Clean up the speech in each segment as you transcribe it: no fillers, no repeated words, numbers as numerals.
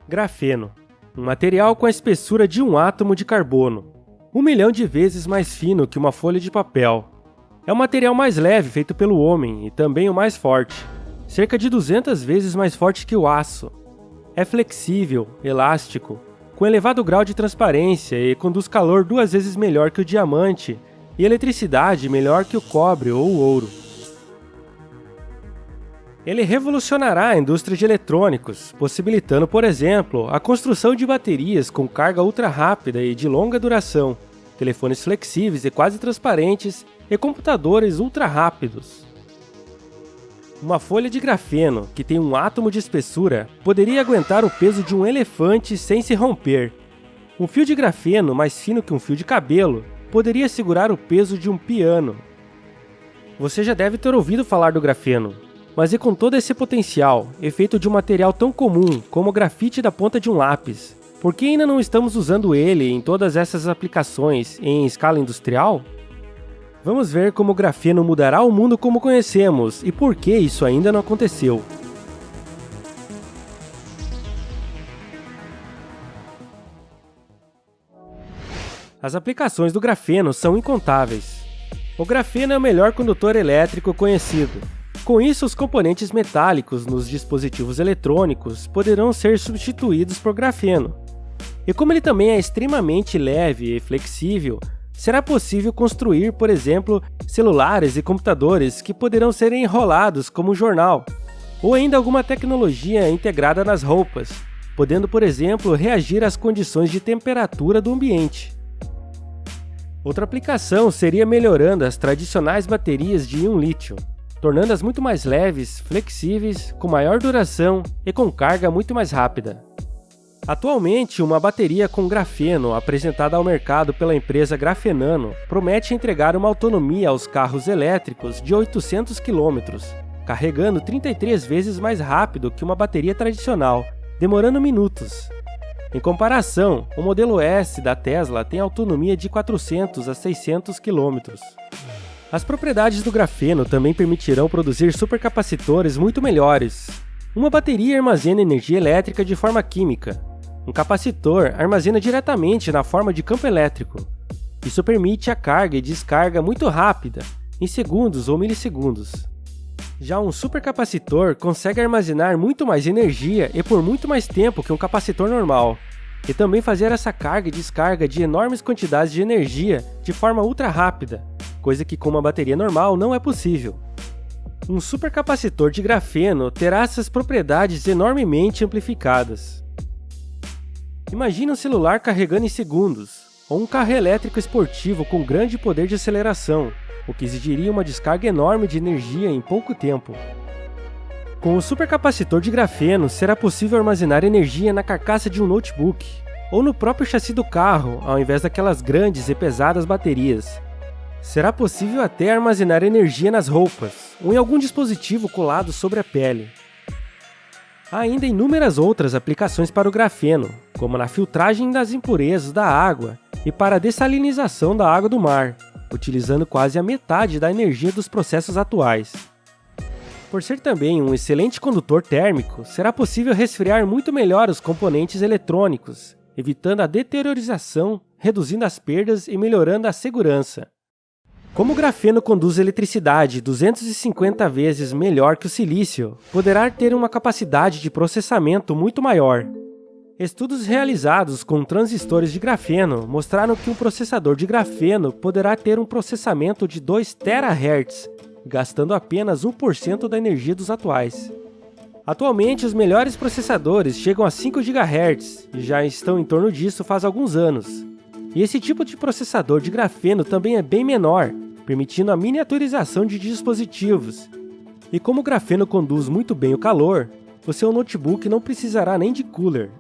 Grafeno, um material com a espessura de um átomo de carbono, 1 milhão de vezes mais fino que uma folha de papel. É o material mais leve feito pelo homem e também o mais forte, cerca de 200 vezes mais forte que o aço. É flexível, elástico, com elevado grau de transparência e conduz calor 2 vezes melhor que o diamante e eletricidade melhor que o cobre ou o ouro. Ele revolucionará a indústria de eletrônicos, possibilitando, por exemplo, a construção de baterias com carga ultra rápida e de longa duração, telefones flexíveis e quase transparentes e computadores ultra rápidos. Uma folha de grafeno, que tem um átomo de espessura, poderia aguentar o peso de um elefante sem se romper. Um fio de grafeno, mais fino que um fio de cabelo, poderia segurar o peso de um piano. Você já deve ter ouvido falar do grafeno, mas e com todo esse potencial, e feito de um material tão comum como o grafite da ponta de um lápis, por que ainda não estamos usando ele em todas essas aplicações em escala industrial? Vamos ver como o grafeno mudará o mundo como conhecemos e por que isso ainda não aconteceu. As aplicações do grafeno são incontáveis. O grafeno é o melhor condutor elétrico conhecido. Com isso, os componentes metálicos nos dispositivos eletrônicos poderão ser substituídos por grafeno. E como ele também é extremamente leve e flexível, será possível construir, por exemplo, celulares e computadores que poderão ser enrolados como um jornal, ou ainda alguma tecnologia integrada nas roupas, podendo, por exemplo, reagir às condições de temperatura do ambiente. Outra aplicação seria melhorando as tradicionais baterias de íon lítio, tornando-as muito mais leves, flexíveis, com maior duração e com carga muito mais rápida. Atualmente, uma bateria com grafeno apresentada ao mercado pela empresa Grafenano promete entregar uma autonomia aos carros elétricos de 800 km, carregando 33 vezes mais rápido que uma bateria tradicional, demorando minutos. Em comparação, o modelo S da Tesla tem autonomia de 400 a 600 km. As propriedades do grafeno também permitirão produzir supercapacitores muito melhores. Uma bateria armazena energia elétrica de forma química. Um capacitor armazena diretamente na forma de campo elétrico. Isso permite a carga e descarga muito rápida, em segundos ou milissegundos. Já um supercapacitor consegue armazenar muito mais energia e por muito mais tempo que um capacitor normal, e também fazer essa carga e descarga de enormes quantidades de energia de forma ultra rápida, coisa que com uma bateria normal não é possível. Um supercapacitor de grafeno terá essas propriedades enormemente amplificadas. Imagine um celular carregando em segundos, ou um carro elétrico esportivo com grande poder de aceleração, o que exigiria uma descarga enorme de energia em pouco tempo. Com o supercapacitor de grafeno, será possível armazenar energia na carcaça de um notebook, ou no próprio chassi do carro, ao invés daquelas grandes e pesadas baterias. Será possível até armazenar energia nas roupas, ou em algum dispositivo colado sobre a pele. Há ainda inúmeras outras aplicações para o grafeno, como na filtragem das impurezas da água e para a dessalinização da água do mar, utilizando quase a metade da energia dos processos atuais. Por ser também um excelente condutor térmico, será possível resfriar muito melhor os componentes eletrônicos, evitando a deteriorização, reduzindo as perdas e melhorando a segurança. Como o grafeno conduz eletricidade 250 vezes melhor que o silício, poderá ter uma capacidade de processamento muito maior. Estudos realizados com transistores de grafeno mostraram que um processador de grafeno poderá ter um processamento de 2 THz, gastando apenas 1% da energia dos atuais. Atualmente, os melhores processadores chegam a 5 GHz e já estão em torno disso faz alguns anos. E esse tipo de processador de grafeno também é bem menor, permitindo a miniaturização de dispositivos. E como o grafeno conduz muito bem o calor, o seu notebook não precisará nem de cooler.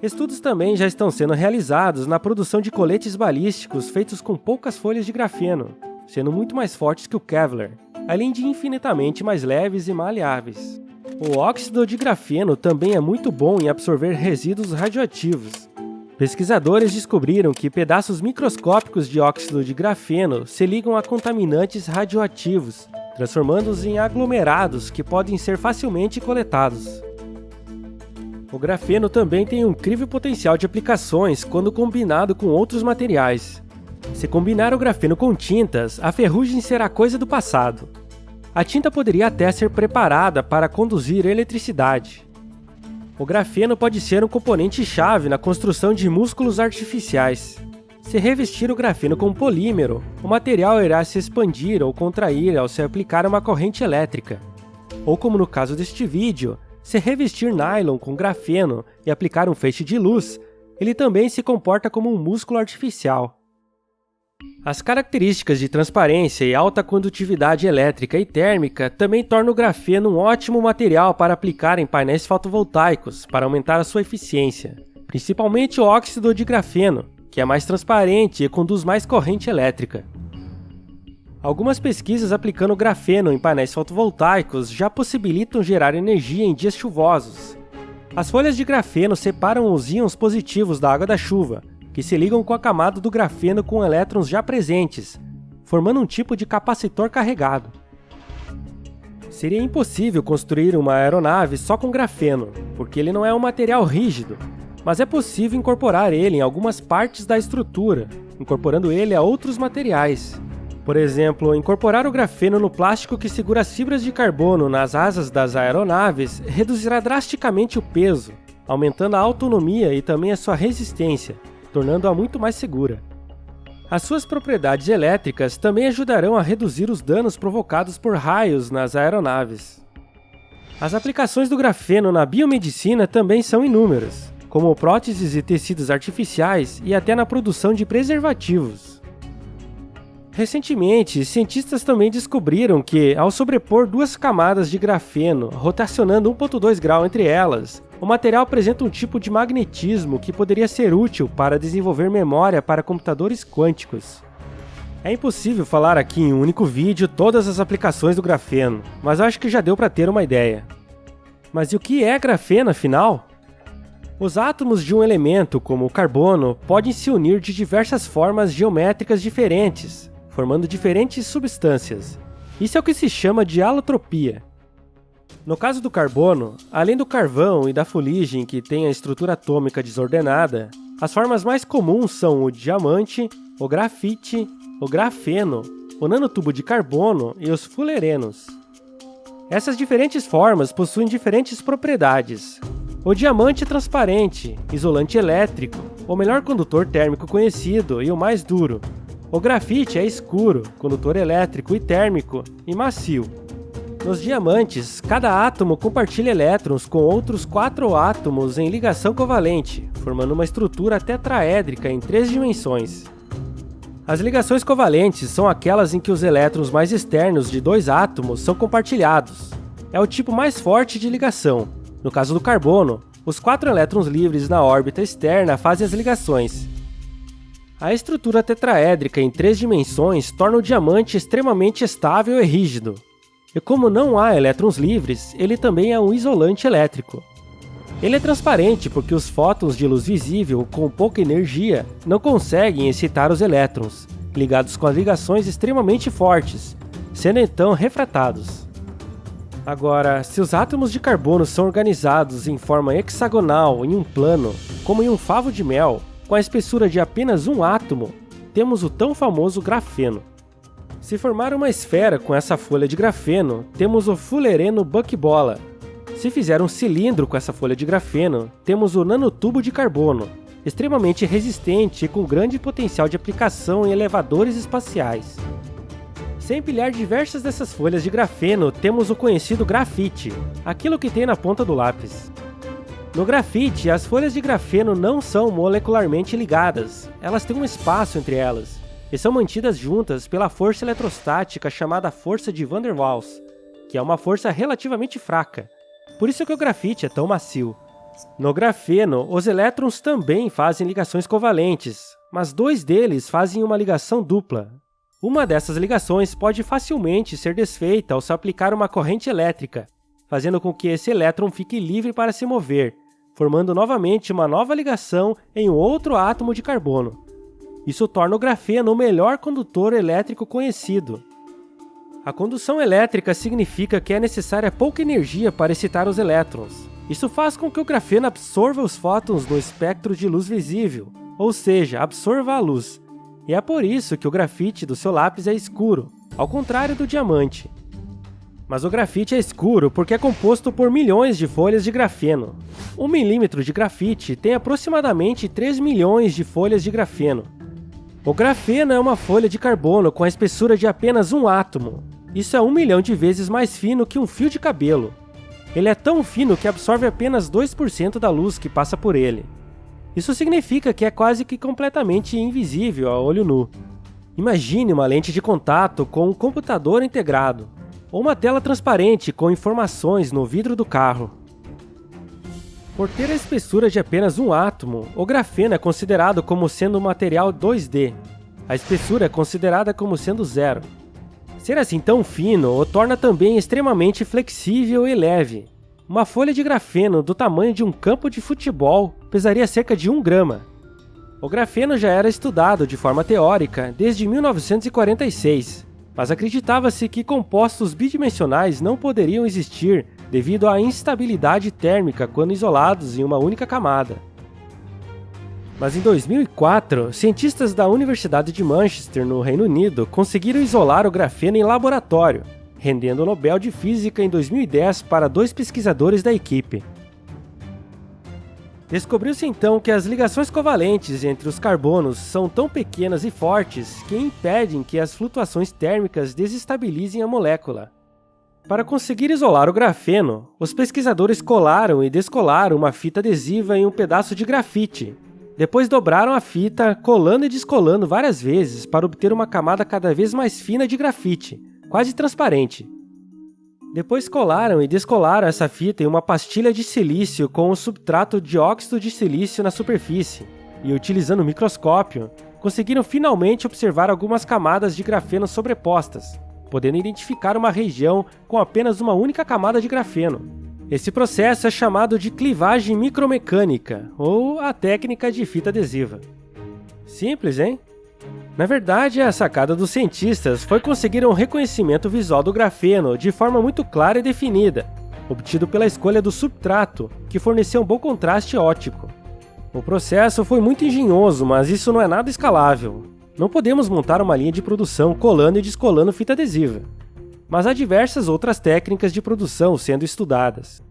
Estudos também já estão sendo realizados na produção de coletes balísticos feitos com poucas folhas de grafeno, sendo muito mais fortes que o Kevlar, além de infinitamente mais leves e maleáveis. O óxido de grafeno também é muito bom em absorver resíduos radioativos. Pesquisadores descobriram que pedaços microscópicos de óxido de grafeno se ligam a contaminantes radioativos, transformando-os em aglomerados que podem ser facilmente coletados. O grafeno também tem um incrível potencial de aplicações quando combinado com outros materiais. Se combinar o grafeno com tintas, a ferrugem será coisa do passado. A tinta poderia até ser preparada para conduzir eletricidade. O grafeno pode ser um componente-chave na construção de músculos artificiais. Se revestir o grafeno com polímero, o material irá se expandir ou contrair ao se aplicar uma corrente elétrica. Ou como no caso deste vídeo, se revestir nylon com grafeno e aplicar um feixe de luz, ele também se comporta como um músculo artificial. As características de transparência e alta condutividade elétrica e térmica também tornam o grafeno um ótimo material para aplicar em painéis fotovoltaicos para aumentar a sua eficiência, principalmente o óxido de grafeno, que é mais transparente e conduz mais corrente elétrica. Algumas pesquisas aplicando grafeno em painéis fotovoltaicos já possibilitam gerar energia em dias chuvosos. As folhas de grafeno separam os íons positivos da água da chuva, que se ligam com a camada do grafeno com elétrons já presentes, formando um tipo de capacitor carregado. Seria impossível construir uma aeronave só com grafeno, porque ele não é um material rígido, mas é possível incorporar ele em algumas partes da estrutura, incorporando ele a outros materiais. Por exemplo, incorporar o grafeno no plástico que segura as fibras de carbono nas asas das aeronaves reduzirá drasticamente o peso, aumentando a autonomia e também a sua resistência, tornando-a muito mais segura. As suas propriedades elétricas também ajudarão a reduzir os danos provocados por raios nas aeronaves. As aplicações do grafeno na biomedicina também são inúmeras, como próteses e tecidos artificiais e até na produção de preservativos. Recentemente, cientistas também descobriram que, ao sobrepor duas camadas de grafeno, rotacionando 1,2 grau entre elas, o material apresenta um tipo de magnetismo que poderia ser útil para desenvolver memória para computadores quânticos. É impossível falar aqui em um único vídeo todas as aplicações do grafeno, mas acho que já deu para ter uma ideia. Mas e o que é grafeno, afinal? Os átomos de um elemento, como o carbono, podem se unir de diversas formas geométricas diferentes, formando diferentes substâncias. Isso é o que se chama de alotropia. No caso do carbono, além do carvão e da fuligem que tem a estrutura atômica desordenada, as formas mais comuns são o diamante, o grafite, o grafeno, o nanotubo de carbono e os fulerenos. Essas diferentes formas possuem diferentes propriedades. O diamante é transparente, isolante elétrico, o melhor condutor térmico conhecido e o mais duro. O grafite é escuro, condutor elétrico e térmico, e macio. Nos diamantes, cada átomo compartilha elétrons com outros 4 átomos em ligação covalente, formando uma estrutura tetraédrica em 3 dimensões. As ligações covalentes são aquelas em que os elétrons mais externos de 2 átomos são compartilhados. É o tipo mais forte de ligação. No caso do carbono, os 4 elétrons livres na órbita externa fazem as ligações. A estrutura tetraédrica em 3 dimensões torna o diamante extremamente estável e rígido. E como não há elétrons livres, ele também é um isolante elétrico. Ele é transparente porque os fótons de luz visível com pouca energia não conseguem excitar os elétrons, ligados com as ligações extremamente fortes, sendo então refratados. Agora, se os átomos de carbono são organizados em forma hexagonal em um plano, como em um favo de mel, com a espessura de apenas um átomo, temos o tão famoso grafeno. Se formar uma esfera com essa folha de grafeno, temos o fulereno buckbola. Se fizer um cilindro com essa folha de grafeno, temos o nanotubo de carbono, extremamente resistente e com grande potencial de aplicação em elevadores espaciais. Se empilhar diversas dessas folhas de grafeno, temos o conhecido grafite, aquilo que tem na ponta do lápis. No grafite, as folhas de grafeno não são molecularmente ligadas, elas têm um espaço entre elas, e são mantidas juntas pela força eletrostática chamada força de Van der Waals, que é uma força relativamente fraca. Por isso que o grafite é tão macio. No grafeno, os elétrons também fazem ligações covalentes, mas 2 deles fazem uma ligação dupla. Uma dessas ligações pode facilmente ser desfeita ao se aplicar uma corrente elétrica, fazendo com que esse elétron fique livre para se mover, formando novamente uma nova ligação em um outro átomo de carbono. Isso torna o grafeno o melhor condutor elétrico conhecido. A condução elétrica significa que é necessária pouca energia para excitar os elétrons. Isso faz com que o grafeno absorva os fótons no espectro de luz visível, ou seja, absorva a luz. E é por isso que o grafite do seu lápis é escuro, ao contrário do diamante. Mas o grafite é escuro porque é composto por milhões de folhas de grafeno. 1 milímetro de grafite tem aproximadamente 3 milhões de folhas de grafeno. O grafeno é uma folha de carbono com a espessura de apenas um átomo. Isso é 1 milhão de vezes mais fino que um fio de cabelo. Ele é tão fino que absorve apenas 2% da luz que passa por ele. Isso significa que é quase que completamente invisível a olho nu. Imagine uma lente de contato com um computador integrado, ou uma tela transparente com informações no vidro do carro. Por ter a espessura de apenas um átomo, o grafeno é considerado como sendo um material 2D. A espessura é considerada como sendo zero. Ser assim tão fino o torna também extremamente flexível e leve. Uma folha de grafeno do tamanho de um campo de futebol pesaria cerca de 1 grama. O grafeno já era estudado de forma teórica desde 1946, mas acreditava-se que compostos bidimensionais não poderiam existir devido à instabilidade térmica quando isolados em uma única camada. Mas em 2004, cientistas da Universidade de Manchester, no Reino Unido, conseguiram isolar o grafeno em laboratório, rendendo o Nobel de Física em 2010 para 2 pesquisadores da equipe. Descobriu-se então que as ligações covalentes entre os carbonos são tão pequenas e fortes que impedem que as flutuações térmicas desestabilizem a molécula. Para conseguir isolar o grafeno, os pesquisadores colaram e descolaram uma fita adesiva em um pedaço de grafite. Depois dobraram a fita, colando e descolando várias vezes para obter uma camada cada vez mais fina de grafite, quase transparente. Depois colaram e descolaram essa fita em uma pastilha de silício com o substrato de óxido de silício na superfície, e utilizando o microscópio, conseguiram finalmente observar algumas camadas de grafeno sobrepostas, podendo identificar uma região com apenas uma única camada de grafeno. Esse processo é chamado de clivagem micromecânica, ou a técnica de fita adesiva. Simples, hein? Na verdade, a sacada dos cientistas foi conseguir um reconhecimento visual do grafeno de forma muito clara e definida, obtido pela escolha do substrato, que forneceu um bom contraste óptico. O processo foi muito engenhoso, mas isso não é nada escalável. Não podemos montar uma linha de produção colando e descolando fita adesiva. Mas há diversas outras técnicas de produção sendo estudadas.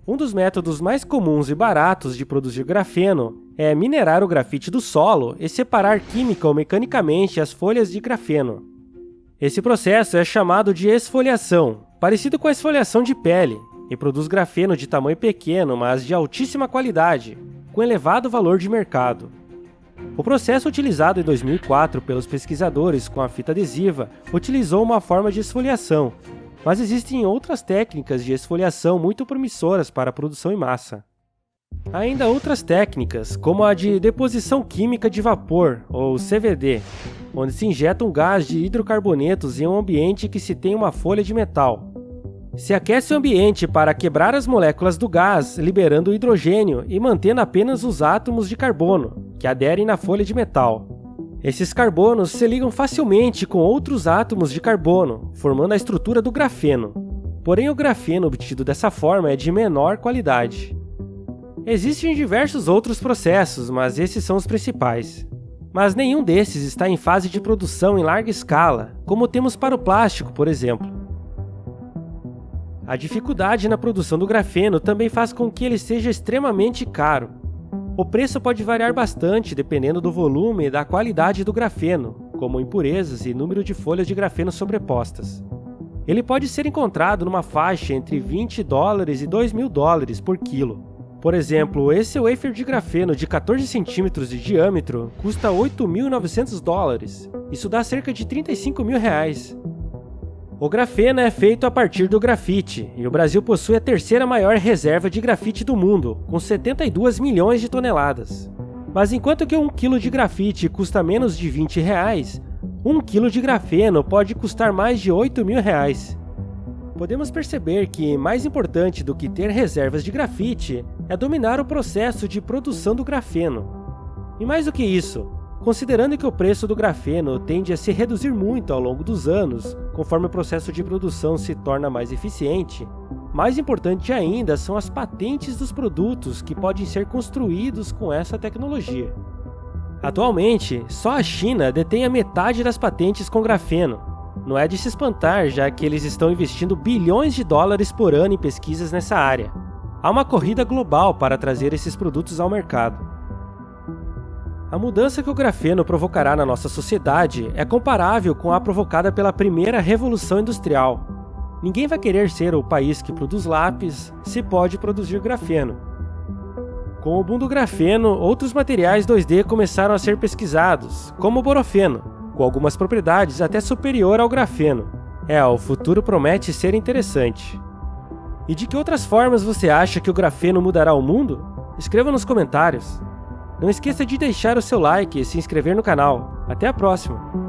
Um dos métodos mais comuns e baratos de produzir grafeno é minerar o grafite do solo e separar química ou mecanicamente as folhas de grafeno. Esse processo é chamado de esfoliação, parecido com a esfoliação de pele, e produz grafeno de tamanho pequeno, mas de altíssima qualidade, com elevado valor de mercado. O processo utilizado em 2004 pelos pesquisadores com a fita adesiva utilizou uma forma de esfoliação, mas existem outras técnicas de esfoliação muito promissoras para a produção em massa. Há ainda outras técnicas, como a de deposição química de vapor, ou CVD, onde se injeta um gás de hidrocarbonetos em um ambiente que se tem uma folha de metal. Se aquece o ambiente para quebrar as moléculas do gás, liberando o hidrogênio e mantendo apenas os átomos de carbono, que aderem na folha de metal. Esses carbonos se ligam facilmente com outros átomos de carbono, formando a estrutura do grafeno. Porém, o grafeno obtido dessa forma é de menor qualidade. Existem diversos outros processos, mas esses são os principais. Mas nenhum desses está em fase de produção em larga escala, como temos para o plástico, por exemplo. A dificuldade na produção do grafeno também faz com que ele seja extremamente caro. O preço pode variar bastante dependendo do volume e da qualidade do grafeno, como impurezas e número de folhas de grafeno sobrepostas. Ele pode ser encontrado numa faixa entre $20 e $2.000 por quilo. Por exemplo, esse wafer de grafeno de 14 centímetros de diâmetro custa $8.900. Isso dá cerca de R$35.000. O grafeno é feito a partir do grafite, e o Brasil possui a terceira maior reserva de grafite do mundo, com 72 milhões de toneladas. Mas enquanto que 1 kg de grafite custa menos de R$20, 1 kg de grafeno pode custar mais de R$8.000. Podemos perceber que mais importante do que ter reservas de grafite é dominar o processo de produção do grafeno. E mais do que isso, considerando que o preço do grafeno tende a se reduzir muito ao longo dos anos, conforme o processo de produção se torna mais eficiente, Mais importante ainda são as patentes dos produtos que podem ser construídos com essa tecnologia. Atualmente, só a China detém a metade das patentes com grafeno. Não é de se espantar, já que eles estão investindo bilhões de dólares por ano em pesquisas nessa área. Há uma corrida global para trazer esses produtos ao mercado. A mudança que o grafeno provocará na nossa sociedade é comparável com a provocada pela primeira revolução industrial. Ninguém vai querer ser o país que produz lápis se pode produzir grafeno. Com o boom do grafeno, outros materiais 2D começaram a ser pesquisados, como o borofeno, com algumas propriedades até superior ao grafeno. O futuro promete ser interessante. E de que outras formas você acha que o grafeno mudará o mundo? Escreva nos comentários. Não esqueça de deixar o seu like e se inscrever no canal. Até a próxima!